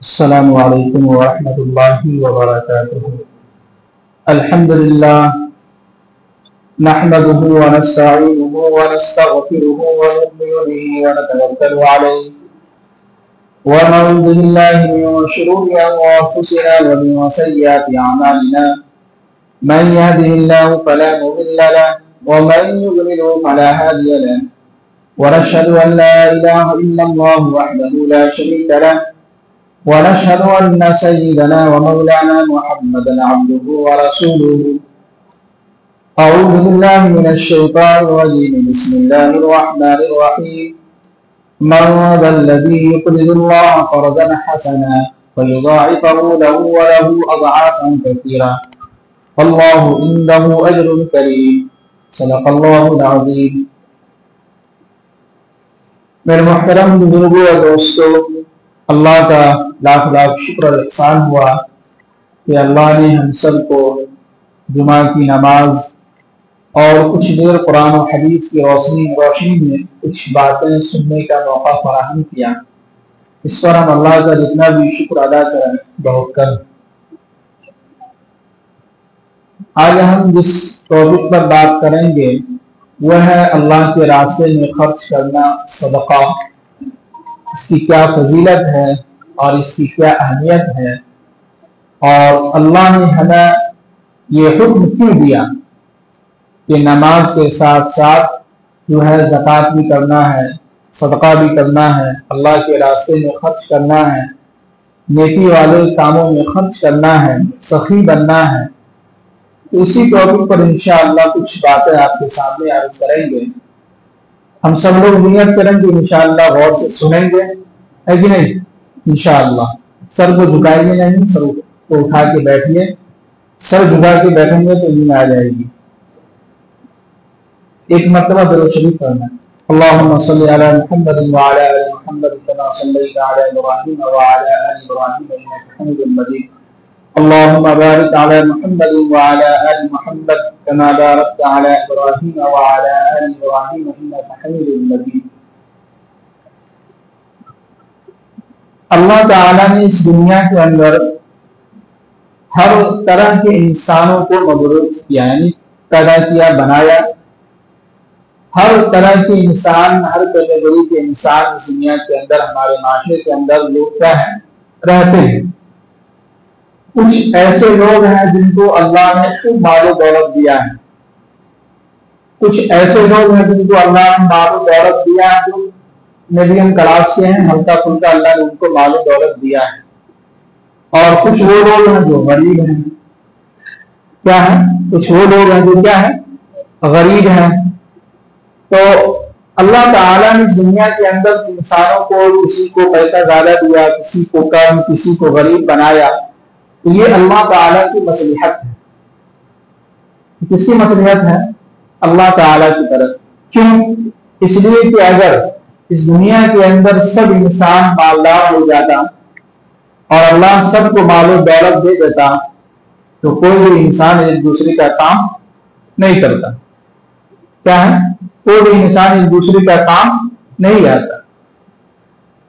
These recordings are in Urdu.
السلام علیکم ورحمۃ اللہ وبرکاتہ۔ الحمد للہ نحمده ونستعینه ونستغفره ونؤمن به ونتوکل علیہ ونعوذ باللہ من شرور انفسنا ومن سیئات اعمالنا من يهده الله فلا مضل له ومن يضلل فلا هادي له ونشهد ان لا اله الا الله وحده لا شريك له ونشهد أن سيدنا ومولانا محمدا عبده ورسوله أعوذ بالله من الشيطان الرجيم بسم الله الرحمن الرحيم من ذا الذي يقرض الله قرضا حسنا فيضاعفه له وله أضعافا كثيرة والله عنده أجر كريم صدق الله العظيم۔ میرے محترم بزرگوں اور دوستوں، اللہ کا لاکھ لاکھ شکر اور احسان ہوا کہ اللہ نے ہم سب کو جمعہ کی نماز اور کچھ دیر قرآن و حدیث کی روشنی میں کچھ باتیں سننے کا موقع فراہم کیا۔ اس پر ہم اللہ کا جتنا بھی شکر ادا کریں بہت کم۔ آج ہم جس ٹاپک پر بات کریں گے وہ ہے اللہ کے راستے میں خرچ کرنا، صدقہ، اس کی کیا فضیلت ہے اور اس کی کیا اہمیت ہے، اور اللہ نے ہمیں یہ حکم کیوں دیا کہ نماز کے ساتھ ساتھ جو ہے زکوٰۃ بھی کرنا ہے، صدقہ بھی کرنا ہے، اللہ کے راستے میں خرچ کرنا ہے، نیکی والے کاموں میں خرچ کرنا ہے، سخی بننا ہے۔ تو اسی ٹاپک پر انشاءاللہ کچھ باتیں آپ کے سامنے عرض کریں گے۔ ہم سب لوگ نیت کریں گے انشاءاللہ غور سے سنیں گے، ہے کہ نہیں؟ انشاءاللہ سر کو جھکائیں گے نہیں، سر کو اٹھا کے بیٹھیے، سر جھکا کے بیٹھیں گے تو نیند آ جائے گی۔ ایک مرتبہ درود شریف پڑھنا، اللہم صلی علی محمد وعلی آل محمد کما صلیت علی ابراہیم وعلی آل ابراہیم انک حمید مجید، اللہم بارک علی محمد وعلی آل محمد كما باركت على إبراهيم وعلى آل إبراهيم إنك حميد مجيد۔ اللہ تعالیٰ نے اس دنیا کے اندر ہر طرح کے انسانوں کو مبعوث کیا، یعنی پیدا کیا، بنایا۔ ہر طرح کے انسان، ہر کیٹیگری کے انسان اس دنیا کے اندر، ہمارے معاشرے کے اندر لوگ کیا ہیں؟ رہتے ہیں۔ کچھ ایسے لوگ ہیں جن کو اللہ نے خوب مال و دولت دیا ہے، کچھ ایسے لوگ ہیں جن کو اللہ نے مال و دولت دیا ہے جو میڈیم کلاس کے ہیں، ہلکا پھلکا اللہ نے ان کو مال و دولت دیا ہے، اور کچھ وہ لوگ ہیں جو غریب ہیں۔ کیا ہیں؟ کچھ وہ لوگ ہیں جو کیا ہیں؟ غریب ہیں۔ تو اللہ تعالیٰ نے اس دنیا کے اندر انسانوں کو، کسی کو پیسہ زیادہ دیا، کسی کو کم، کسی کو غریب بنایا، تو یہ اللہ تعالیٰ کی مصلحت ہے۔ کس کی مصلحت ہے؟ اللہ تعالیٰ کی طرف۔ کیوں؟ اس لیے کہ اگر اس دنیا کے اندر سب انسان مالدار ہو جاتا اور اللہ سب کو مال و دولت دے دیتا تو کوئی بھی انسان ایک دوسرے کا کام نہیں کرتا۔ کیا ہے؟ کوئی بھی انسان ایک دوسرے کا کام نہیں آتا۔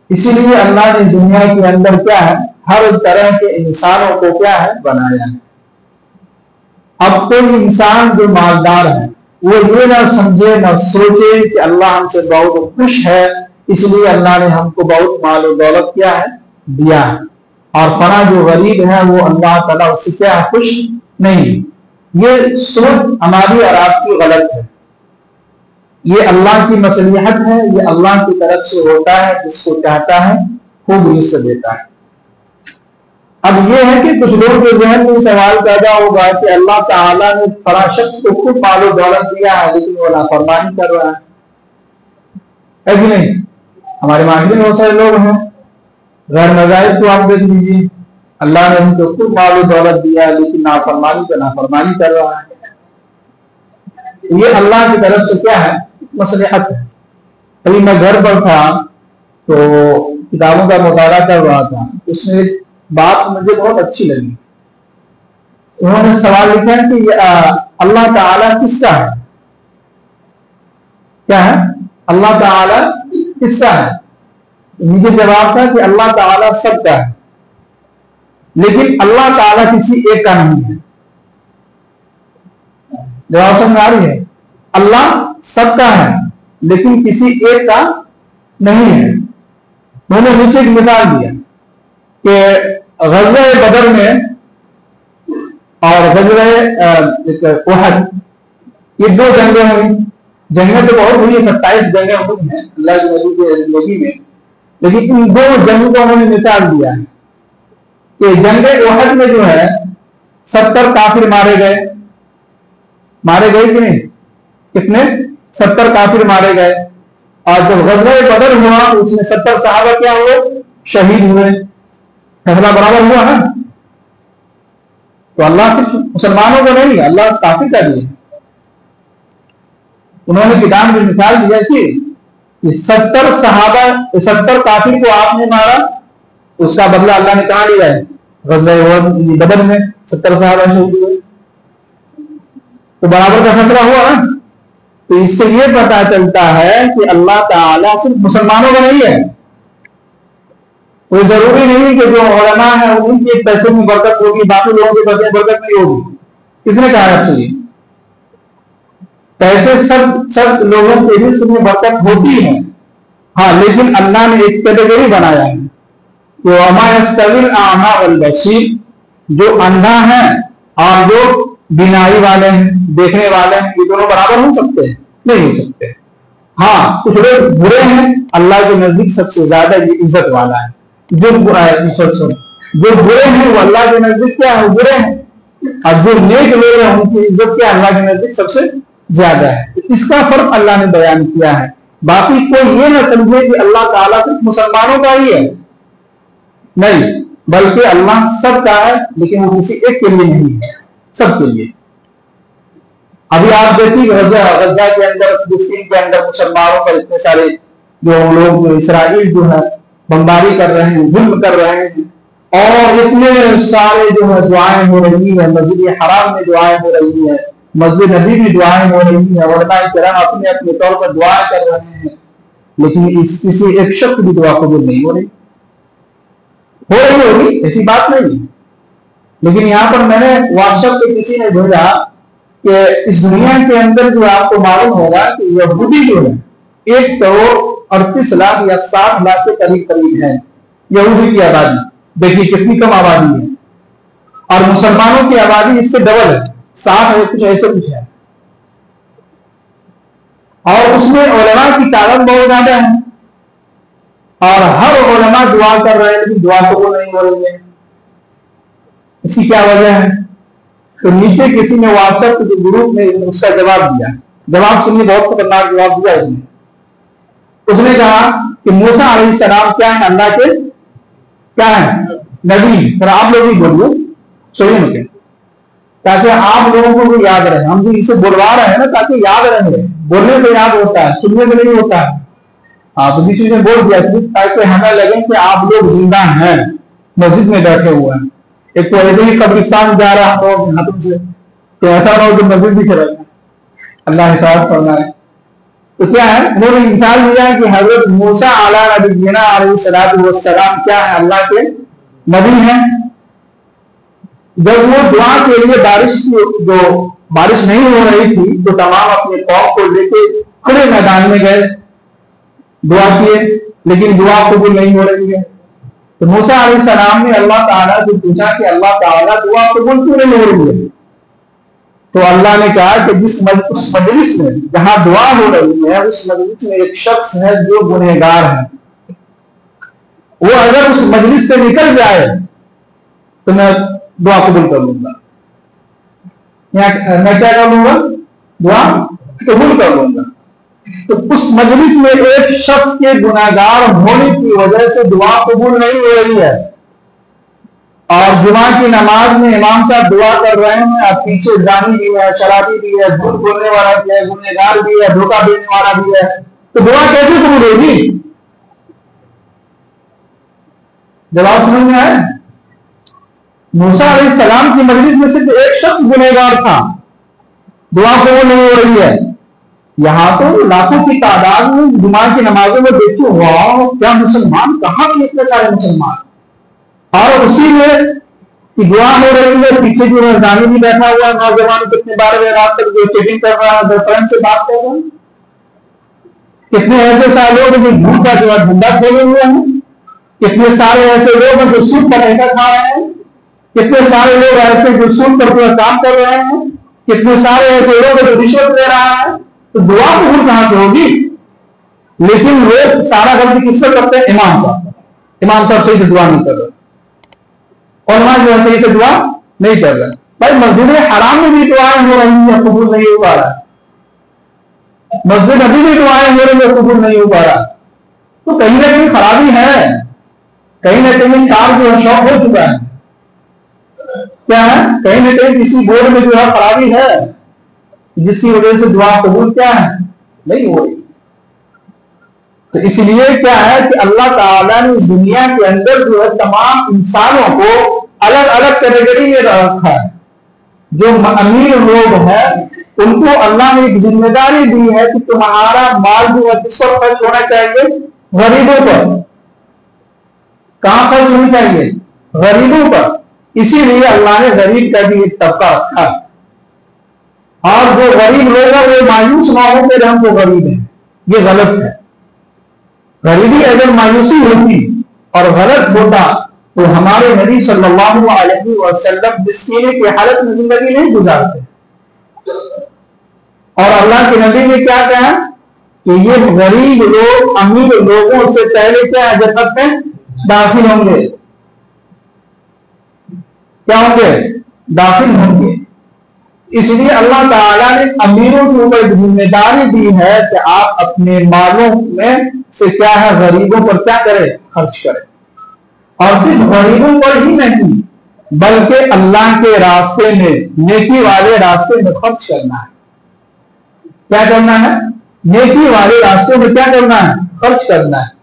اسی لیے اللہ نے اس دنیا کے اندر کیا ہے؟ ہر طرح کے انسانوں کو کیا ہے؟ بنایا ہے۔ اب کوئی انسان جو مالدار ہے وہ یہ نہ سمجھے، نہ سوچے کہ اللہ ہم سے بہت خوش ہے اس لیے اللہ نے ہم کو بہت مال و دولت کیا ہے؟ دیا ہے، اور فلاں جو غریب ہے وہ اللہ تعالیٰ اس سے کیا ہے؟ خوش نہیں۔ یہ سوچ ہماری اور آپ کی غلط ہے۔ یہ اللہ کی مصلحت ہے، یہ اللہ کی طرف سے ہوتا ہے، جس کو چاہتا ہے خوب رزق دیتا ہے۔ اب یہ ہے کہ کچھ لوگ کے ذہن میں سوال پیدا ہوگا کہ اللہ تعالیٰ نے فلاں شخص کو خوب مال و دولت دیا ہے لیکن وہ نافرمانی کر رہا ہے کہ نہیں؟ ہمارے معاشرے میں بہت سارے لوگ ہیں، غیر مذاہب کو آپ دیکھ لیجیے، اللہ نے ان کو خوب مال و دولت دیا لیکن نافرمانی کر رہا ہے۔ یہ اللہ کی طرف سے کیا ہے؟ مصلحت ہے۔ ابھی میں گھر پر تھا تو کتابوں کا مطالعہ کر رہا تھا، اس میں ایک بات مجھے بہت اچھی لگی۔ انہوں نے سوال لکھا ہے کہ اللہ تعالیٰ کس کا ہے؟ کیا ہے؟ اللہ تعالیٰ کس کا ہے؟ مجھے جواب تھا کہ اللہ تعالیٰ سب کا ہے، لیکن اللہ تعالیٰ کسی ایک کا نہیں ہے. جواب سمجھ آ رہی ہے؟ اللہ سب کا ہے لیکن کسی ایک کا نہیں ہے. انہوں نے نیچے ایک مثال دیا کہ غزوہ بدر میں اور غزوہ احد یہ دو جنگیں ہوئی. جنگیں تو بہت ہوئی, 27 جنگیں ہوئی ہیں اللہ کے نبی کی زندگی میں, لیکن ان دو جنگوں کو انہوں نے مثال دیا ہے کہ جنگ احد میں جو ہے 70 کافر مارے گئے کہ نہیں؟ کتنے؟ 70 کافر مارے گئے. اور جب غزوہ بدر ہوا اس میں 70 صحابہ کیا ہوئے؟ شہید ہوئے. فیصلہ برابر ہوا نا. تو اللہ صرف مسلمانوں کو نہیں, اللہ کافر کا بھی ہے. انہوں نے کتاب میں مثال دیا کہ 70 صحابہ 70 کافر کو آپ نے مارا, اس کا بدلہ اللہ نے کہاں لیا ہے؟ غزوہ بدر میں 70 صحابہ شہید ہوئے. تو برابر کا فیصلہ ہوا نا. تو اس سے یہ پتا چلتا ہے کہ اللہ تعالیٰ صرف مسلمانوں کا نہیں ہے. کوئی ضروری نہیں کہ جو علماء ہیں ان کے پیسے میں برکت ہوگی, باقی لوگوں کے پیسے میں برکت نہیں ہوگی. کس نے کہا آپ سے؟ پیسے سب لوگوں کے رزق میں برکت ہوتی ہے, ہاں, لیکن اللہ نے ایک کیٹیگری بنایا ہے کہ وما یستوی الاعمی والبصیر, جو اندھا ہے اور جو بینائی والے ہیں, دیکھنے والے ہیں, یہ دونوں برابر ہو سکتے ہیں؟ نہیں ہو سکتے. ہاں, کچھ لوگ برے ہیں, اللہ کے نزدیک سب سے زیادہ یہ عزت والا ہے. جو برا ہے جو برے ہیں وہ اللہ کے نزدیک کیا ہے؟ برے ہیں. اور جو نیک لوگ ہیں ان کی عزت کیا اللہ کے نزدیک سب سے زیادہ ہے. اس کا فرق اللہ نے بیان کیا ہے. باقی کوئی یہ نہ سمجھے کہ اللہ تعالیٰ صرف مسلمانوں کا ہی ہے, نہیں, بلکہ اللہ سب کا ہے لیکن وہ کسی ایک کے لیے نہیں ہے, سب کے لیے. ابھی آپ دیکھیے غزہ کے اندر, فلسطین کے اندر مسلمانوں پر اتنے سارے جو لوگ اسرائیل جو ہے بمباری کر رہے ہیں, ظلم کر رہے ہیں, اور اتنے سارے جو ہے دعائیں ہو رہی ہیں, مسجد حرام میں دعائیں ہو رہی ہیں, مسجد نبی میں دعائیں ہو رہی ہیں, علماء کرام اپنے اپنے طور پر دعائیں کر رہے ہیں, لیکن کسی ایک شخص کی دعا قبول نہیں ہو رہی. ہو رہی ہوگی, ایسی بات نہیں. لیکن یہاں پر میں نے واٹس ایپ پہ کسی نے بھیجا کہ اس دنیا کے اندر جو آپ کو معلوم ہوگا کہ یہودی جو ہے 1,38,00,000 یا 60 لاکھ کے قریب ہے یہودی کی آبادی. دیکھیے کتنی کم آبادی ہے, اور مسلمانوں کی آبادی اس سے ڈبل ہے, 60 ہے, کچھ ایسے کچھ ہے. اور اس میں علماء کی تعداد بہت زیادہ ہے, اور ہر علماء دعا کر رہے ہیں لیکن دعا تو وہ نہیں ہو رہی ہے. اس کی کیا وجہ ہے؟ تو نیچے کسی نے واٹس ایپ کے گروپ میں اس کا جواب دیا. جواب سنیے, بہت خطرناک جواب دیا اس نے کہا کہ موسیٰ علیہ السلام کیا ہے؟ اللہ کے کیا ہے؟ نبی. پھر آپ لوگ بھی بولیے, سوئیے مجھے, تاکہ آپ لوگوں کو بھی یاد رہے. ہم بھی اسے بلوا رہے ہیں نا تاکہ یاد رہے. بولنے سے یاد ہوتا ہے, سننے سے نہیں ہوتا ہے. آپ بھی چیزیں بول دیا تاکہ ہمیں لگے کہ آپ لوگ زندہ ہیں, مسجد میں بیٹھے ہوئے ہیں. ایک تو ایسے ہی قبرستان جا رہا ہو ہاتھوں سے, تو ایسا نہ ہو کہ مسجد بھی چلا جائے. اللہ حفاظت فرمائے. تو کیا ہے, انہوں نے مثال دیا کہ حضرت موسیٰ علیہ نبینا علیہ السلام کیا ہے؟ اللہ کے نبی ہیں. جب وہ دعا کے لیے بارش نہیں ہو رہی تھی تو تمام اپنے قوم کو لے کے کھلے میدان میں گئے, دعا کیے, لیکن دعا قبول نہیں ہو رہی ہے. تو موسیٰ علیہ السلام نے اللہ تعالیٰ سے پوچھا کہ اللہ تعالیٰ دعا قبول کیوں نہیں ہو رہی ہے؟ تو اللہ نے کہا کہ اس مجلس میں جہاں دعا ہو رہی ہے اس مجلس میں ایک شخص ہے جو گنہگار ہے. وہ اگر اس مجلس سے نکل جائے تو میں دعا قبول کر لوں گا. میں کیا کر لوں گا؟ دعا قبول کر لوں گا. تو اس مجلس میں ایک شخص کے گنہگار ہونے کی وجہ سے دعا قبول نہیں ہو رہی ہے, اور جمعہ کی نماز میں امام صاحب دعا کر رہے ہیں, اور پیچھے زانی بھی ہے, شرابی بھی ہے, جھوٹ بولنے والا بھی ہے, گنہگار بھی ہے, دھوکہ دینے والا بھی ہے, تو دعا کیسے قبول ہوگی؟ جواب سمجھ میں آئے؟ موسیٰ علیہ السلام کی مجلس میں صرف ایک شخص گنہگار تھا, دعا قبول نہیں ہو رہی ہے. یہاں تو لاکھوں کی تعداد میں جمعہ کی نمازوں میں دیکھتے ہو, واہ کیا مسلمان, کہاں کے اتنے سارے مسلمان. اور اسی میں کہ دعا ہو رہی ہے، پیچھے جو نظامی بھی بیٹھا ہوا ہے، نوجوان کتنے 12 رات تک جو چیٹنگ کر رہا ہے، گرل فرینڈ سے بات کر رہا ہے، کتنے ایسے سارے لوگ جو جھوٹ کا جو ہے دھندا کھولے ہوئے ہیں، کتنے سارے ایسے لوگ ہیں جو سود پر ایسا کھا رہے ہیں، کتنے سارے لوگ ایسے جو سود پر پورا کام کر رہے ہیں، کتنے سارے ایسے لوگ جو رشوت لے رہا ہے، تو دعا قبول کہاں سے ہوگی؟ لیکن وہ سارا غلطی کس پر کرتے ہیں؟ امام صاحب صحیح سے دعا نہیں کر رہے، علماء جو ہے صحیح سے دعا نہیں کر رہے. بھائی مسجد حرام میں بھی دعائیں ہو رہی ہیں، قبول نہیں ہو پا رہا. مسجد ابھی بھی دعائیں ہو رہی ہیں، قبول نہیں ہو پا رہا. تو کہیں نہ کہیں خرابی ہے، کہیں نہ کہیں کار جو ہے شاپ ہو چکا ہے. کیا ہے؟ کہیں نہ کہیں کسی بورڈ میں جو ہے خرابی ہے، جس کی وجہ سے دعا قبول کیا ہے نہیں ہو رہی. تو اس لیے کیا ہے کہ اللہ تعالیٰ نے اس دنیا کے اندر جو ہے تمام انسانوں کو الگ الگ کیٹیگری میں رکھا ہے. جو امیر لوگ ہیں ان کو اللہ نے ایک ذمہ داری دی ہے کہ تمہارا مال جو ہے کس پر خرچ ہونا چاہیے؟ غریبوں پر. کہاں خرچ ہونی چاہیے؟ غریبوں پر. اسی لیے اللہ نے غریب کا بھی ایک طبقہ رکھا. اور جو غریب لوگ ہیں وہ مایوس نہ ہو کہ ہم کو غریب ہیں، یہ غلط ہے. غریبی اگر مایوسی ہوتی اور غلط ہوتا تو ہمارے نبی صلی اللہ علیہ وسلم مسکینے کی حالت میں زندگی نہیں گزارتے. اور اللہ کے نبی نے کیا کہا کہ یہ غریب لوگ امیر لوگوں سے پہلے کیا جنت میں داخل ہوں گے. کیا ہوں گے؟ داخل ہوں گے. اس لیے اللہ تعالیٰ نے امیروں کے اوپر ذمہ داری دی ہے کہ آپ اپنے مالوں میں سے کیا ہے غریبوں پر کیا کریں؟ خرچ کریں. اور صرف غریبوں پر ہی نہیں بلکہ اللہ کے راستے میں، نیکی والے راستے میں خرچ کرنا ہے. کیا کرنا ہے؟ نیکی والے راستے میں کیا کرنا ہے؟ خرچ کرنا ہے.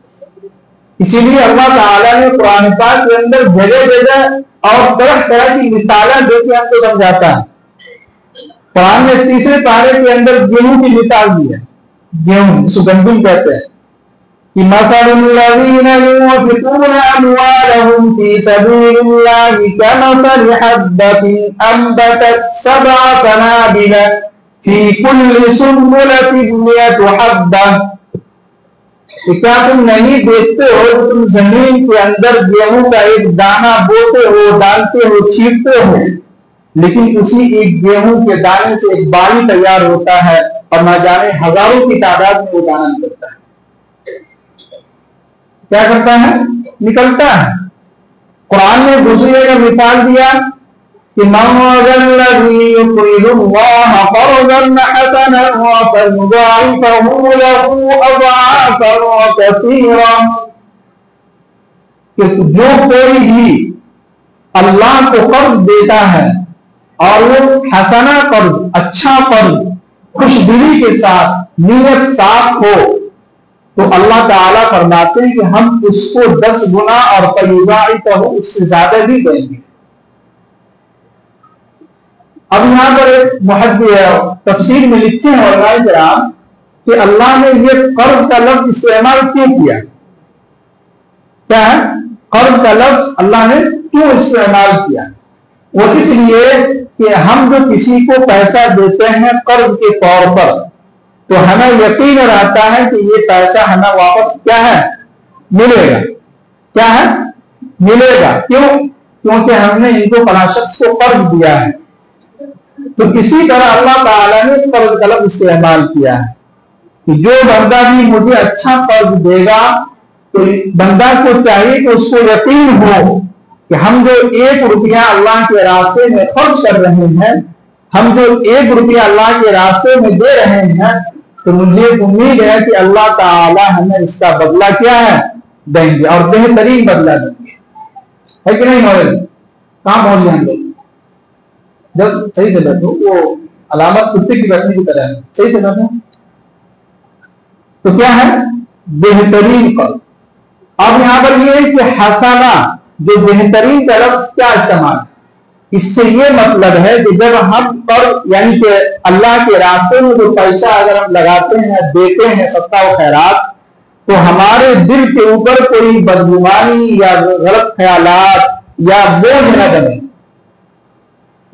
اسی لیے اللہ تعالیٰ نے قرآن پاک کے اندر جگہ جگہ اور طرح طرح کی مثالیں دے کے ہم کو سمجھاتا ہے. قرآن نے تیسرے پارے کے اندر گیہوں کی مثال دی ہے. گیہوں جس کو گندم کہتے ہیں کہ مثل الذین ينفقون اموالهم في سبيل الله كمثل حبة انبتت 7 سنابل في كل سنبلة 100 حبة. کیا تم نہیں دیکھتے ہو کہ تم زمین کے اندر گیہوں کا ایک دانہ بوتے ہو، ڈالتے ہو، چھیڑتے ہو، لیکن اسی ایک گیہوں کے دانے سے ایک بالی تیار ہوتا ہے اور نہ جانے ہزاروں کی تعداد میں وہ دانہ نکلتا ہے. کیا کرتا ہے؟ نکلتا ہے. قرآن نے دوسری جگہ مثال دیا کہ من ذا الذی یقرض اللہ قرضا حسنا فیضاعفہ لہ اضعافا کثیرا. کہ جو کوئی بھی اللہ کو قرض دیتا ہے اور وہ حسنہ قرض، اچھا قرض، خوش دلی کے ساتھ، نیت صاف ہو، تو اللہ تعالیٰ فرماتے ہیں کہ ہم اس کو 10 گنا اور فیضاعفہ اس سے زیادہ بھی دیں گے. اب یہاں پر محدث تفسیر میں لکھتے ہیں علماء کرام کہ اللہ نے یہ قرض کا لفظ استعمال کیوں کیا؟ کیا ہے؟ قرض کا لفظ اللہ نے کیوں استعمال کیا؟ وہ اس لیے کہ ہم جو کسی کو پیسہ دیتے ہیں قرض کے طور پر تو ہمیں یقین رہتا ہے کہ یہ پیسہ ہمیں واپس کیا ہے؟ ملے گا. کیا ہے؟ ملے گا. کیوں؟ کیونکہ ہم نے ان کو فلاں شخص کو قرض دیا ہے. تو اسی طرح اللہ تعالیٰ نے قرض کا لفظ استعمال کیا ہے کہ جو بندہ بھی مجھے اچھا قرض دے گا تو بندہ کو چاہیے کہ اس کو یقین ہو کہ ہم جو 1 روپیہ اللہ کے راستے میں خرچ کر رہے ہیں، ہم جو 1 روپیہ اللہ کے راستے میں دے رہے ہیں، تو مجھے امید ہے کہ اللہ تعالیٰ ہمیں اس کا بدلہ کیا ہے؟ دیں گے، اور بہترین بدلہ دیں گے. ہے کہ نہیں مولوی؟ کہاں پہنچ جائیں گے؟ جب صحیح سے بیٹھو، وہ علامت کتے کی بیٹھنے کی طرح ہے. صحیح سے بیٹھو. تو کیا ہے؟ بہترین قرض. اب یہاں پر یہ ہے کہ حسنہ جو بہترین کا لفظ کیا استعمال؟ اس سے یہ مطلب ہے کہ جب ہم پر یعنی کہ اللہ کے راستے میں جو پیسہ اگر ہم لگاتے ہیں، دیتے ہیں صدقہ و خیرات، تو ہمارے دل کے اوپر کوئی بدگمانی یا غلط خیالات یا بوجھ نہ بنے.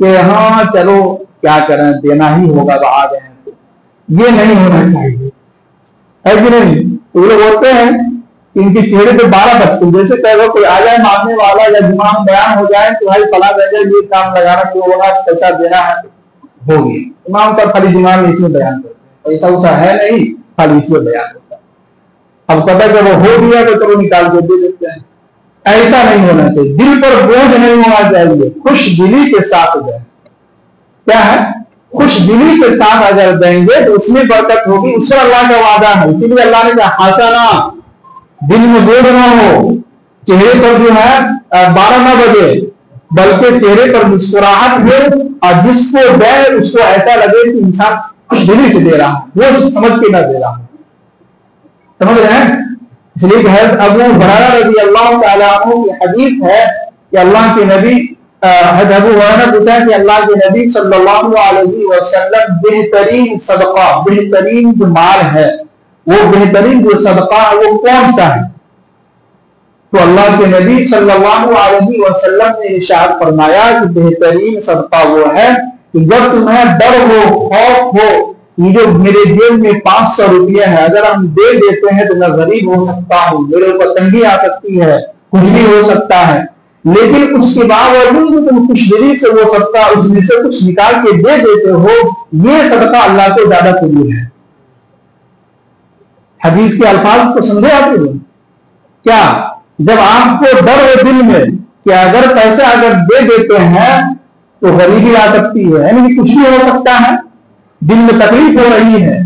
کہ ہاں چلو کیا کریں دینا ہی ہوگا تو آ گئے. یہ نہیں ہونا چاہیے ہے کہ نہیں. تو لوگ ہوتے ہیں ان کے چہرے پہ 12 بجتے جیسے کہ کوئی آ جائے مانگنے والا یا جمعہ میں بیان ہو جائے تو بھائی فلاں جگہ یہ کام لگانا کیوں ہوگا پیسہ دینا ہے ہو گیا. امام صاحب خالی جمعہ میں اسی بیان کرتے ہیں پیسہ ویسا ہے نہیں خالی اسی بیان ہوتا ہے. اب پتہ کہ وہ ہو گیا تو چلو نکال کے دے دیتے ہیں. ایسا نہیں ہونا چاہیے. دل پر بوجھ نہیں ہونا چاہیے. خوش دلی کے ساتھ جائے. کیا ہے خوش دلی کے ساتھ اگر دیں گے تو اس میں برکت ہوگی. اس پر اللہ کا وعدہ ہے. اسی لیے اللہ نے کہا حسنا دل میں بوجھ نہ ہو چہرے پر جو ہے 12 نہ بجے بلکہ چہرے پر مسکراہٹ ہو اور جس کو دے اس کو ایسا لگے کہ انسان خوش دلی سے دے رہا ہے وہ سمجھ کے نہ دے رہا ہے. سمجھ رہے ہیں. اس لیے کہ حضرت ابو ہریرہ رضی اللہ تعالیٰ عنہ کی حدیث ہے کہ اللہ کے نبی حضرت ابو ہریرہ نے پوچھا کہ اللہ کے نبی صلی اللہ علیہ وسلم بہترین صدقہ بہترین جو مال ہے وہ بہترین جو صدقہ ہے وہ کون سا ہے. تو اللہ کے نبی صلی اللہ علیہ وسلم نے ارشاد فرمایا کہ بہترین صدقہ وہ ہے کہ جب تمہیں ڈر ہو خوف ہو یہ جو میرے جیب میں 500 روپیہ ہے اگر ہم دے دیتے ہیں تو میں غریب ہو سکتا ہوں میرے اوپر تنگی آ سکتی ہے کچھ بھی ہو سکتا ہے لیکن اس کے باوجود تم خوش دلی سے وہ صدقہ اس میں سے کچھ نکال کے دے دیتے ہو یہ صدقہ اللہ کو زیادہ قبول ہے. حدیث کے الفاظ کو سمجھے آپ لوگ کیا جب آپ کو ڈر ہو دل میں کہ اگر پیسہ اگر دے دیتے ہیں تو غریبی آ سکتی ہے یعنی کچھ بھی ہو سکتا ہے دل میں تکلیف ہو رہی ہے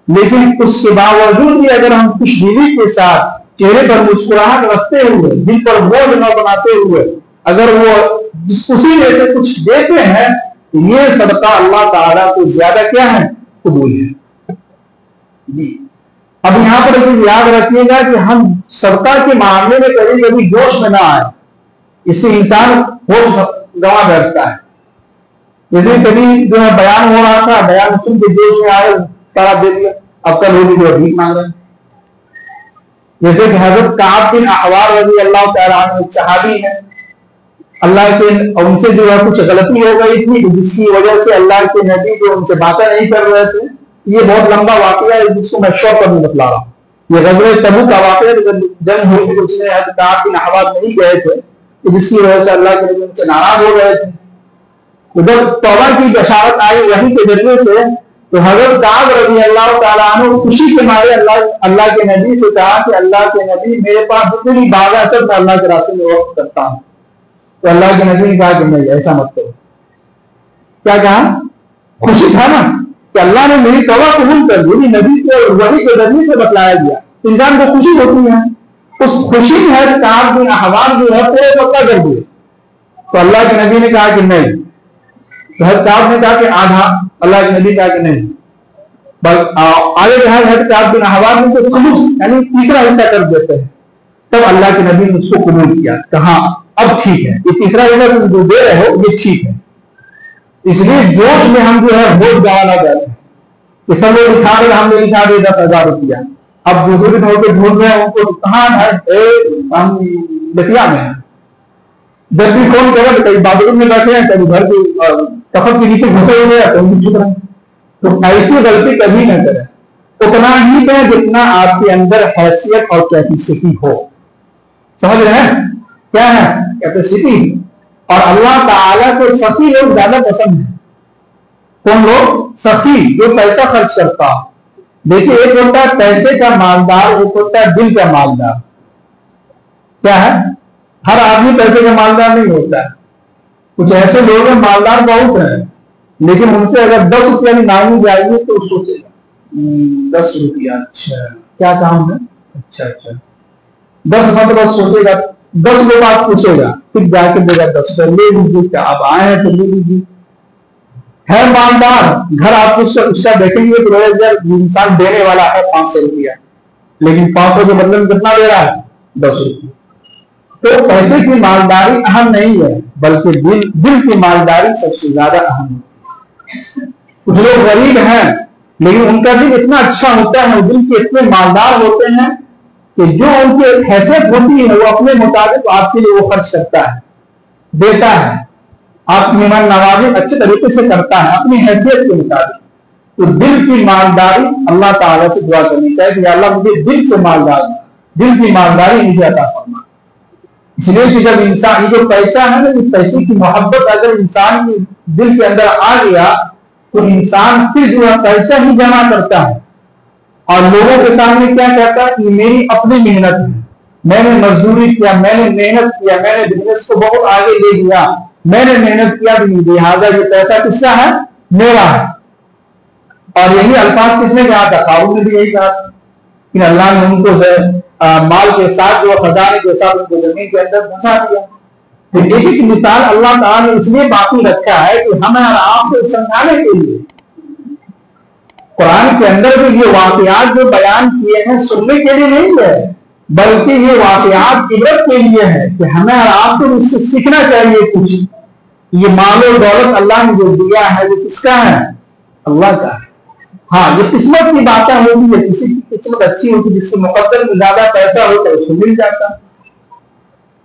لیکن اس کے باوجود بھی اگر ہم خوش دلی کے ساتھ چہرے پر مسکراہٹ رکھتے ہوئے دل پر بوجھ نہ بناتے ہوئے اگر وہ اسی میں سے کچھ دیتے ہیں تو یہ صدقہ اللہ تعالیٰ کو زیادہ کیا ہے قبول ہے. اب یہاں پر یاد رکھیے گا کہ ہم صدقہ کے معاملے میں کبھی کبھی جوش میں نہ آئے اس سے انسان ہوش گنوا بیٹھتا ہے. جیسے کبھی جو ہے بیان ہو رہا تھا بیان سن کے جوش میں آئے تارا دے دیا اب کل ہوگی جو بھیک مانگ رہے ہیں. جیسے کہ حضرت کعب بن احبار رضی اللہ تعالیٰ عنہ صحابی ہیں اللہ کے ان سے جو ہے کچھ غلطی ہو گئی تھی جس کی وجہ سے اللہ کے نبی جو ان سے باتیں نہیں کر رہے تھے. یہ بہت لمبا واقعہ ہے جس کو میں شوق پر نہیں بتلا رہا ہوں. یہ غزوہ تبوک کا واقعہ ہے جب جنگ ہوئی تھی اس میں حضرت کعب بن احبار نہیں گئے تھے جس کی وجہ سے اللہ کے نبی ان سے ناراض ہو گئے تھے. جب توبہ کی بشارت آئی وحی کے ذریعے سے تو حضرت کعب رضی اللہ تعالیٰ عنہ خوشی کے مارے اللہ کے نبی سے کہا کہ اللہ کے نبی میرے پاس جتنی باغ ہے سب میں اللہ کے راستے میں وقت کرتا ہوں. تو اللہ کے نبی نے کہا کہ نہیں ایسا مت کرو. کیا کہا خوشی تھا نا کہ اللہ نے میری توبہ قبول کر دی نبی کو وحی کے ذریعے سے بتلایا گیا انسان کو خوشی ہوتی ہے. اس خوشی میں ہے کعب بن احبار جو ہے پورے صدقہ کر دیے. تو اللہ کے نبی نے کہا کہ نہیں. تو حضرت کعب نے کہا کہ آدھا اللہ کے نبی کہا کہ نہیں آگے حضرت کعب بن احبار نے تو خلوص یعنی تیسرا حصہ کر دیتے ہیں. تب اللہ کے نبی نے اس کو قبول کیا کہا اب ٹھیک ہے یہ تیسرا حصہ تم جو دے رہے ہو یہ ٹھیک ہے. اس لیے جوش میں ہم جو ہے ووٹ گوانا چاہتے ہیں کہ سب لوگ لکھا رہے ہم نے لکھا دے 10,000 روپیہ اب دوسرے دن ہو کے ڈھونڈ رہے ہیں ان کو کہاں ہے ہم لکھیا میں ہیں. جب بھی فون کرے تو کئی باتھ روم میں بیٹھے ہیں کبھی گھر کے تخت کے نیچے گھسے ہوئے ہیں کہیں چھپ رہے ہیں. تو ایسی غلطی کبھی نہ کریں. اتنا ہی دیں جتنا آپ کے اندر حیثیت اور کیپیسٹی ہو. سمجھ رہے ہیں کیا ہے کیپیسٹی. اور اللہ تعالیٰ کو سخی لوگ زیادہ پسند ہیں. کون لوگ سخی جو پیسہ خرچ کرتا. دیکھیے ایک ہوتا ہے پیسے کا مالدار ایک ہوتا ہے دل کا مالدار. کیا ہے ہر آدمی پیسے کا مالدار نہیں ہوتا ہے. کچھ ایسے لوگ ہیں مالدار بہت ہیں لیکن ان سے اگر 10 روپیہ مانگی جائے گی تو سوچے گا 10 روپیہ اچھا کیا کام ہے اچھا 10 مطلب سوچے گا 10 لوگ آپ پوچھے گا پھر جا کے دے گا 10 روپئے لے لیجیے کیا آپ آئے ہیں تو لے لیجیے. ہے مالدار گھر آپ اس کا دیکھیں گے تو انسان دینے والا ہے 500 روپیہ لیکن 500 کے بدلے میں کتنا دے رہا ہے 10 روپیہ. تو پیسے کی مالداری اہم نہیں ہے بلکہ دل کی مالداری سب سے زیادہ اہم ہے. کچھ لوگ غریب ہیں لیکن ان کا دل اتنا اچھا ہوتا ہے دل کے اتنے مالدار ہوتے ہیں کہ جو ان کی حیثیت ہوتی ہے وہ اپنے مطابق آپ کے لیے وہ خرچ کرتا ہے دیتا ہے. آپ مہمان نوازی اچھے طریقے سے کرتا ہے اپنی حیثیت کے مطابق، تو دل کی مالداری اللہ تعالیٰ سے دعا کرنی چاہیے کہ اللہ مجھے دل سے مالداری، دل کی مالداری مجھے عطا فرما۔ اس لیے کہ جب انسان، یہ جو پیسہ ہے نا، یہ پیسے کی محبت اگر انسان کے دل کے اندر آ گیا تو انسان پھر جو ہے پیسہ ہی جمع کرتا ہے اور لوگوں کے سامنے کیا کہتا ہے کہ میری اپنی محنت ہے، میں نے مزدوری کیا، میں نے محنت کیا، میں نے بزنس کو بہت آگے لے گیا، میں نے محنت کیا، لہٰذا یہ پیسہ کس کا ہے؟ میرا ہے۔ اور یہی الفاظ کس نے کہا تھا؟ قارون نے بھی یہی کہا کہ اللہ نے ان کو مال کے ساتھ جو خزانے کے ساتھ ان کو زمین کے اندر پہنچا دیا۔ تو ایک ایک مثال اللہ تعالیٰ نے اس لیے باقی رکھا ہے کہ ہمیں اور آپ کو سمجھانے کے لیے قرآن کے اندر بھی یہ واقعات جو بیان کیے ہیں سننے کے لیے نہیں ہے، بلکہ یہ واقعات عبرت کے لیے ہے کہ ہمیں اور آپ کو اس سے سیکھنا چاہیے کچھ۔ یہ مال و دولت اللہ نے جو دیا ہے وہ کس کا ہے؟ اللہ کا ہے۔ ہاں، یہ قسمت کی باتیں ہوتی ہے، کسی کی قسمت اچھی ہوتی ہے، جس کے مقدر میں زیادہ پیسہ ہوتا ہے اس کو مل جاتا ہے،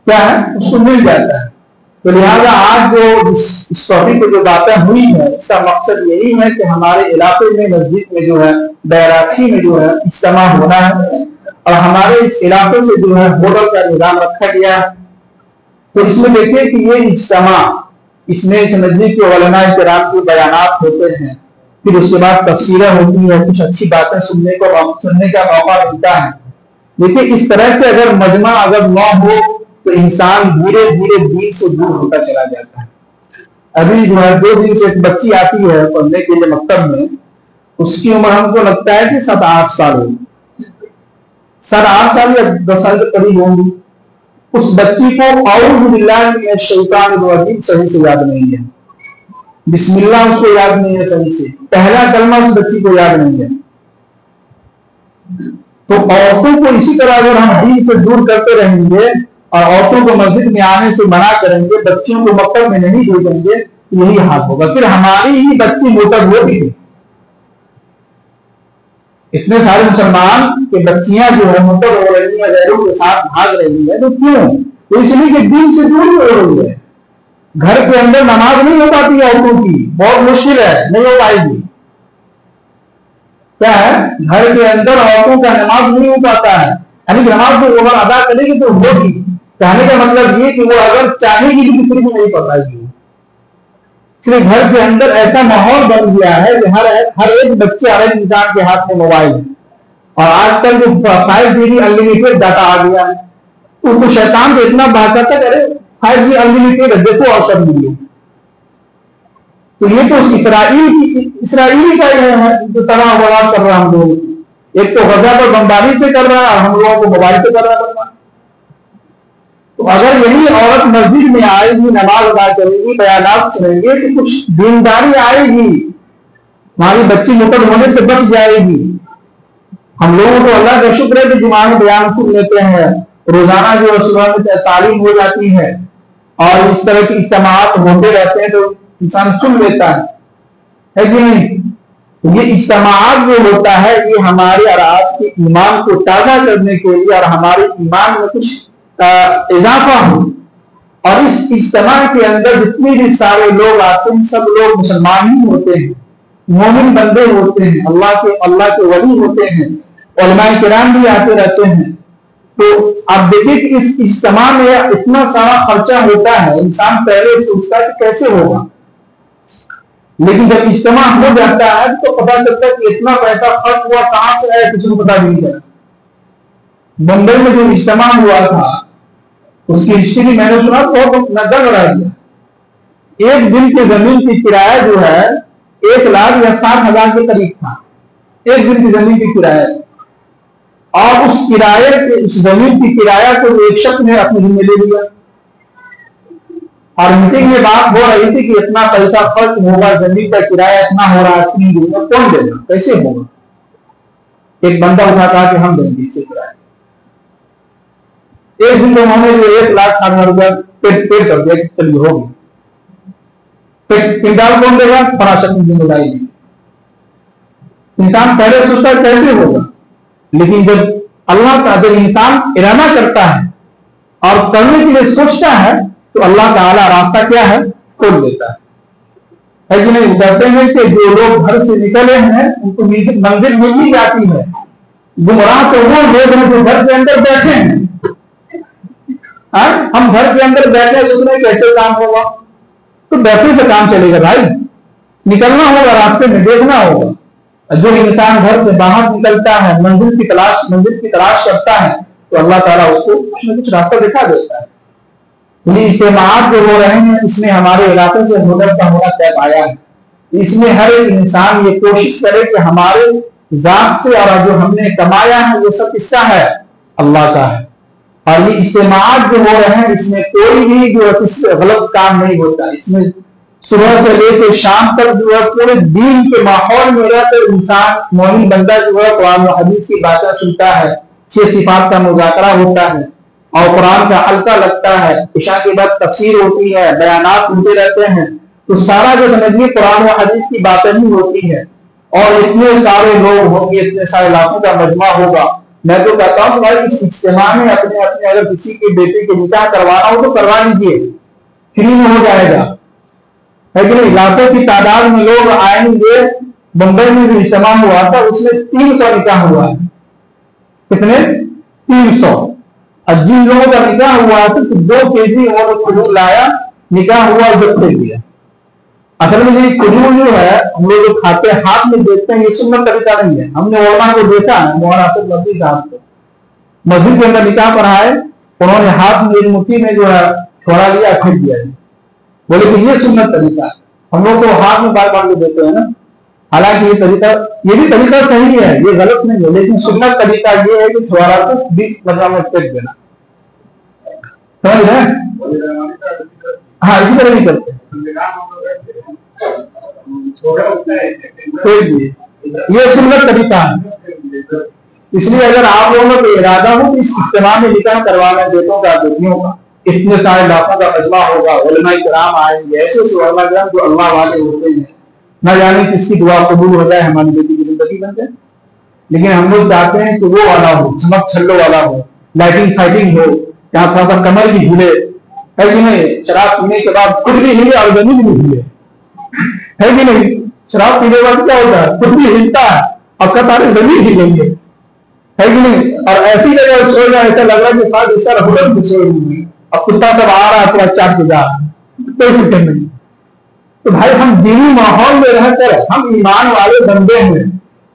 کیا ہے؟ اس کو مل جاتا ہے۔ تو لہٰذا آج جو اس ٹاپک پہ جو باتیں ہوئی ہیں اس کا مقصد یہی ہے کہ ہمارے علاقے میں نزدیک میں جو ہے بیراچی میں جو ہے اجتماع ہونا ہے، اور ہمارے اس علاقے سے جو ہے ہوٹل کا نظام رکھا گیا ہے۔ تو اس میں دیکھیں کہ یہ اجتماع، اس میں اس نزدیک کے علماء کرام کے بیانات ہوتے ہیں، پھر اس کے بعد تفسیریں ہوتی ہیں، کچھ اچھی باتیں سننے کا موقع ملتا ہے۔ لیکن اس طرح کے اگر مجمع اگر نہ ہو تو انسان دھیرے دھیرے دین سے دور ہوتا چلا جاتا ہے۔ ابھی جو ہے 2 دن سے ایک بچی آتی ہے پڑھنے کے لیے مکتب میں، اس کی عمر ہم کو لگتا ہے کہ 7-8 سال ہوگی، 7-8 سال یا 10 سال کے قریب ہوں گی۔ اس بچی کو اعوذ باللہ من الشیطان الرجیم صحیح سے یاد نہیں ہے، بسم اللہ اس کو یاد نہیں ہے صحیح سے، پہلا کلمہ اس بچی کو یاد نہیں ہے۔ تو عورتوں کو اسی طرح اگر ہم دین سے دور کرتے رہیں گے اور عورتوں کو مسجد میں آنے سے منع کریں گے، بچیوں کو مکتب میں نہیں بھیجیں گے، یہی حال ہوگا، پھر ہماری ہی بچی مرتد ہوگی۔ اتنے سارے مسلمان کے بچیاں جو ہے مرتد ہو رہی ہیں، غیروں کے ساتھ بھاگ رہی ہیں، تو کیوں؟ تو اس لیے کہ دین سے دور ہو رہی ہے۔ گھر کے اندر نماز نہیں ہو پاتی ہے عورتوں کی، بہت مشکل ہے، نہیں ہو پائے گی۔ کیا ہے؟ گھر کے اندر عورتوں کا نماز نہیں ہو پاتا ہے، یعنی کہ نماز کو اگر ادا کرے گی تو ہوگی، کہنے کا مطلب یہ کہ وہ اگر چاہے گی تو پھر بھی نہیں پڑھ پائے گی۔ اس لیے گھر کے اندر ایسا ماحول بن گیا ہے کہ ہر ایک بچے، ہر ایک انسان کے ہاتھ میں موبائل ہے، اور آج کل جو 5G انلمیٹڈ ڈاٹا آ گیا ہے، ان کو شیطان کو اتنا بہتاتا کرے 5G انلمیٹڈ دیکھو اور سب ملیے۔ تو یہ تو اسرائیلی کا یہ ہے جو تباہ برباد کر رہا ہم لوگ، ایک تو غزہ پر بمباری سے کر رہا ہے اور ہم لوگوں کو موبائل سے کر رہا ہے۔ تو اگر یہی عورت مسجد میں آئے گی، نماز ادا کرے گی، بیانات سنیں گے تو کچھ دینداری آئے گی، ہماری بچی مرتد ہونے سے بچ جائے گی۔ ہم لوگوں کو اللہ کا شکر ہے کہ جمعہ میں بیان سن لیتے ہیں، روزانہ جو صبح میں تعلیم ہو جاتی ہے اور اس طرح کے اجتماعات ہوتے رہتے ہیں تو انسان سن لیتا ہے کہ نہیں؟ یہ اجتماعات جو ہوتا ہے یہ ہمارے اور آپ کے ایمان کو تازہ کرنے کے لیے اور ہمارے ایمان میں کچھ اضافہ ہو، اور اس اجتماع کے اندر جتنے بھی سارے لوگ آتے ہیں سب لوگ مسلمان ہی ہوتے ہیں، مومن بندے ہوتے ہیں، اللہ کے ولی ہوتے ہیں، علماء کرام بھی آتے رہتے ہیں۔ تو آپ دیکھیں کہ اس اجتماع میں اتنا سارا خرچہ ہوتا ہے، انسان پہلے سوچتا ہے کہ کیسے ہوگا، لیکن جب اجتماع ہو جاتا ہے تو پتا چلتا ہے کہ اتنا پیسہ خرچ ہوا کہاں سے ہے کسی کو پتا نہیں چلا۔ بمبئی میں جو اجتماع ہوا تھا اس کی ہسٹری میں نے سنا بہت نظر بڑھا دیا۔ ایک دن کی زمین کی کرایہ جو ہے 1,60,000 کے قریب تھا، ایک دن کی زمین کی کرایہ، اور اس زمین کی کرایہ کو ایک شخص نے اپنی ذمہ لے لیا، اور میٹنگ میں بات ہو رہی تھی کہ اتنا پیسہ خرچ ہوگا، زمین کا کرایہ اتنا ہو رہا ہے، 3 دن میں کون دے گا، کیسے ہوگا؟ ایک بندہ اٹھا کہا کہ ہم دیں گے اسے کرایہ۔ ایک دن میں انہوں نے جو 1,60,000 روپیہ پے کر دیا کہ چلیے ہوگی، کنڈال کون دے گا؟ فراست کی ذمہ داری دی۔ انسان پہلے سوچتا ہے کیسے ہوگا، لیکن جب اللہ کا جب انسان ارادہ کرتا ہے اور کرنے کے لیے سوچتا ہے تو اللہ تعالیٰ راستہ کیا ہے؟ کھول دیتا ہے کہ نہیں؟ کہتے ہیں کہ جو لوگ گھر سے نکلے ہیں ان کو منزل مل ہی جاتی ہے، گمراہ تو وہ لوگ ہیں جو گھر کے اندر بیٹھے ہیں۔ ہم گھر کے اندر بیٹھے سوچ رہے کیسے کام ہوگا، تو بیٹھے سے کام چلے گا بھائی، نکلنا ہوگا، راستے میں دیکھنا ہوگا۔ جو انسان گھر سے باہر نکلتا ہے، منزل کی تلاش کرتا ہے، تو اللہ تعالیٰ اس کو کچھ نہ کچھ راستہ دکھا دیتا ہے۔ اجتماعات جو ہو رہے ہیں اس میں ہمارے علاقے سے ہنر کا ہونا طے پایا ہے۔ اس میں ہر ایک انسان یہ کوشش کرے کہ ہمارے ذات سے اور جو ہم نے کمایا ہے یہ سب کس کا ہے؟ اللہ کا ہے۔ اور یہ اجتماعات جو ہو رہے ہیں اس میں کوئی بھی جو غلط کام نہیں ہوتا، اس میں صبح سے لے کے شام تک جو ہے پورے دین کے ماحول میں رہ کر انسان مومن بندہ جو ہے قرآن و حدیث کی باتیں سنتا ہے، 6 صفات کا مذاکرہ ہوتا ہے اور قرآن کا حلقہ لگتا ہے، عشاء کے بعد تفسیر ہوتی ہے، بیانات سنتے رہتے ہیں، تو سارا جو سمجھیے قرآن و حدیث کی باتیں ہی ہوتی ہے۔ اور اتنے سارے لوگ ہوں گے، اتنے سارے لاکھوں کا مجمع ہوگا۔ میں تو کہتا ہوں کہ بھائی اس اجتماع میں اپنے اگر کسی کے بیٹے کے نکاح کروانا ہو تو کروا لیجیے، فری میں ہو جائے گا، لیکن لاکھوں کی تعداد میں لوگ آئیں گے۔ بمبئی میں جو اجتماع ہوا تھا اس میں 300 نکاح ہوا ہے۔ کتنے؟ 300۔ اور جن لوگوں کا نکاح ہوا تھا تو 2 kg اور کھجور لایا، نکاح ہوا جب دے دیا۔ اصل میں یہ کھجور جو ہے ہم لوگ جو کھاتے ہاتھ میں دیکھتے ہیں، یہ سنت طریقہ نہیں ہے۔ ہم نے علماء کو دیکھا ہے، مولانا اسد نبوی صاحب کو مسجد کے اندر نکاح پڑھائے، انہوں نے ہاتھ میں ایک مٹھی میں جو ہے چھوڑا لیا، پھینک دیا، بولے کہ یہ سنت طریقہ ہے۔ ہم لوگ تو ہاتھ میں بار بار دیتے ہیں نا، حالانکہ یہ بھی طریقہ صحیح ہے، یہ غلط نہیں ہے، لیکن سنت طریقہ یہ ہے کہ چھوڑا کو بیچ مجمع میں پھینک دینا، سمجھ رہے ہیں؟ ہاں اسی طرح بھی کرتے ہیں، یہ سنت طریقہ ہے۔ اس لیے اگر آپ لوگوں کا ارادہ ہو کہ اس اجتماع میں نکاح کروانا بیٹوں کا بیٹیوں کا، اتنے سارے لاکھوں کا مجمع ہوگا، علماء کرام آئیں گے، ایسے علماء کرام جو اللہ والے ہوتے ہیں، نہ جانے کس کی دعا قبول ہو جائے، ہماری بیٹی کی زندگی بن جائے۔ لیکن ہم لوگ چاہتے ہیں کہ وہ والا ہو، چمک چھلو والا ہو، لائٹنگ فائٹنگ ہو، جہاں تھوڑا سا کمر بھی ہلے، ہے کہ نہیں؟ شراب پینے کے بعد خود بھی ہلے اور زمین بھی ہلے، ہے کہ نہیں؟ شراب پینے کے بعد کیا ہوتا ہے؟ خود بھی ہلتا ہے اور کتارے زمین ہلیں گے، ہے کہ نہیں؟ اور ایسی جگہ سو جائے، ایسا لگ رہا ہے کہ خاص اس کا حکم بھی سوئے ہوئے، اب کتا سب آ رہا ہے تو اچھا کے جا، کوئی فکر نہیں۔ تو بھائی ہم دینی ماحول میں رہ کر ہم ایمان والے بندے ہیں،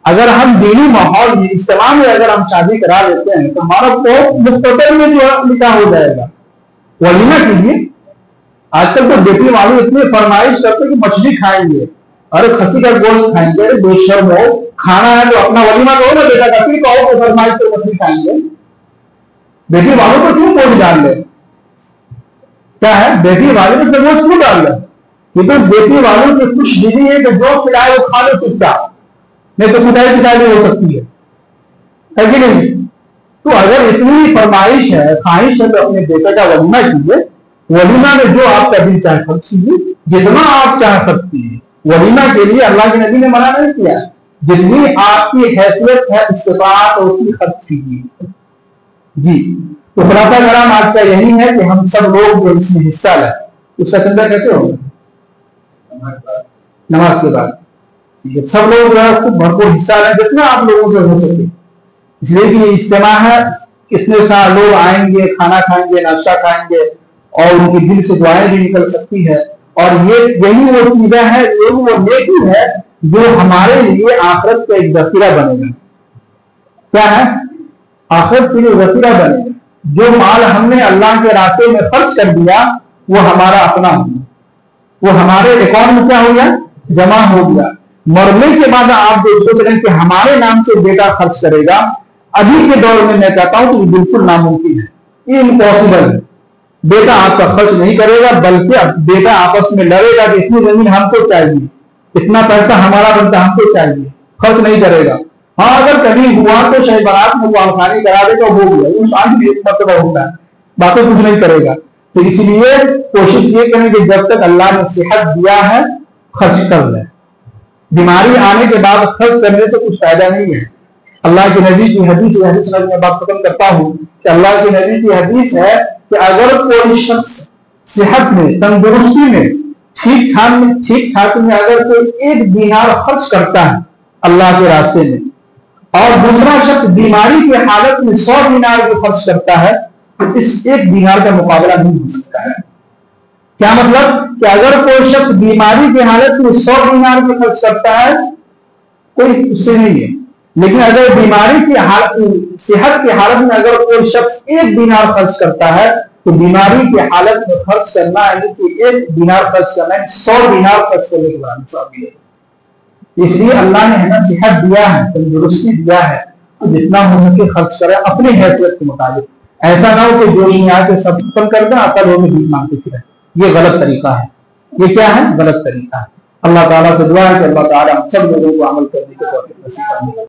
اگر ہم دینی ماحول میں اجتماع میں اگر ہم شادی کرا لیتے ہیں تو ہمارا تو مختصر میں جو نکاح ہو جائے گا۔ ولیمہ کیجیے، آج کل تو بیٹی والے اتنے فرمائش کرتے کہ مچھلی کھائیں گے، ارے کھسی کا گوشت کھائیں گے، بے شرم ہو، کھانا ہے تو اپنا ولیمہ کرو نا بیٹا کا، پھر کہو کہ فرمائش سے مچھلی کھائیں گے۔ بیٹی والوں کو کیوں ووٹ ڈال لے؟ کیا ہے بیٹی والے کو ووٹ کیوں ڈال لے؟ یہ تو بیٹی والوں کی خوش دلی ہے کہ جو کھلائے وہ کھا لو چپ چاپ، نہیں تو کٹائی کی شادی ہو سکتی ہے کہ نہیں؟ تو اگر اتنی فرمائش ہے، خواہش ہے تو اپنے بیٹے کا ولیمہ کیجیے، ولیمہ میں جو آپ کا دل چاہے خرچ کیجیے، جتنا آپ چاہے خرچ کیجیے، ولیمہ کے لیے اللہ کے نبی نے منع نہیں کیا، جتنی آپ کی حیثیت ہے استطاعت اتنی خرچ کیجیے۔ جی تو خلاصہ کرام آج کا یہی ہے کہ ہم سب لوگ جو اس میں حصہ لیں، اس کا چندہ کہتے ہو نماز کے بعد سب لوگ جو ہے خوب بھرپور حصہ لیں، جتنا آپ لوگوں سے ہو سکے، اس لیے کہ یہ اجتماع ہے، اتنے سارے لوگ آئیں گے، کھانا کھائیں گے، ناشتہ کھائیں گے، اور ان کی دل سے دعائیں بھی نکل سکتی ہے، اور یہی وہ چیزیں ہیں، یہی وہ نیکی ہے جو ہمارے لیے آخرت کا ایک ذخیرہ بنے گا۔ کیا ہے؟ آخرت کے لیے ذخیرہ بنے گا۔ جو مال ہم نے اللہ کے راستے میں خرچ کر دیا وہ ہمارا اپنا ہو گیا، وہ ہمارے اکاؤنٹ میں کیا ہو گیا؟ جمع ہو گیا۔ مرنے کے بعد آپ جو سوچ رہے ہیں کہ ہمارے نام سے بیٹا خرچ کرے گا، ابھی کے دور میں کہتا ہوں کہ یہ بالکل ناممکن ہے، یہ امپاسبل ہے۔ بیٹا آپ کا خرچ نہیں کرے گا، بلکہ بیٹا آپس میں لڑے گا کہ اتنی زمین ہم کو چاہیے، اتنا پیسہ ہمارا بنتا ہم کو چاہیے، خرچ نہیں کرے گا۔ ہاں اگر کبھی ہوا تو شاید برات میں خانی کرا دے گا، ہو گیا، وہ شان بھی ایک مرتبہ ہوتا ہے، باتیں کچھ نہیں کرے گا۔ تو اس لیے کوشش یہ کریں کہ جب تک اللہ نے صحت دیا ہے خرچ کر لیں، بیماری آنے کے بعد خرچ کرنے سے کچھ فائدہ نہیں ہے۔ اللہ کے نبی کی حدیث میں بات ختم کرتا ہوں کہ اللہ کے نبی کی حدیث ہے کہ اگر کوئی شخص صحت میں، تندرستی میں ٹھیک ٹھاک میں اگر کوئی 1 دینار خرچ کرتا ہے اللہ کے راستے میں اور دوسرا شخص بیماری کی حالت میں 100 دینار بھی خرچ کرتا ہے تو اس 1 دینار کا مقابلہ نہیں ہو سکتا ہے۔ کیا مطلب کہ اگر کوئی شخص بیماری کی حالت میں 100 دینار بھی خرچ کرتا ہے کوئی اس سے نہیں ہے، لیکن اگر بیماری کی حالت صحت کی حالت میں اگر کوئی شخص 1 دینار خرچ کرتا ہے تو بیماری کی حالت میں خرچ کرنا یعنی کہ 1 دینار خرچ کرنا ہے 100 دینار خرچ کرنے کے بعد ثواب ہے۔ اس لیے اللہ نے ہمیں صحت دیا ہے، تندرستی دیا ہے، تو جتنا ہو سکے خرچ کرے اپنی حیثیت کے مطابق۔ ایسا نہ ہو کہ جوش میں آ کے سب ختم کر دیں عقل ہو کے بھیک مانگتے پھریں، یہ غلط طریقہ ہے۔ یہ کیا ہے؟ غلط طریقہ ہے۔ اللہ تعالیٰ سے دعا ہے کہ اللہ تعالیٰ ہم سب لوگوں کو عمل کرنے کے توفیق نصیب فرمائے۔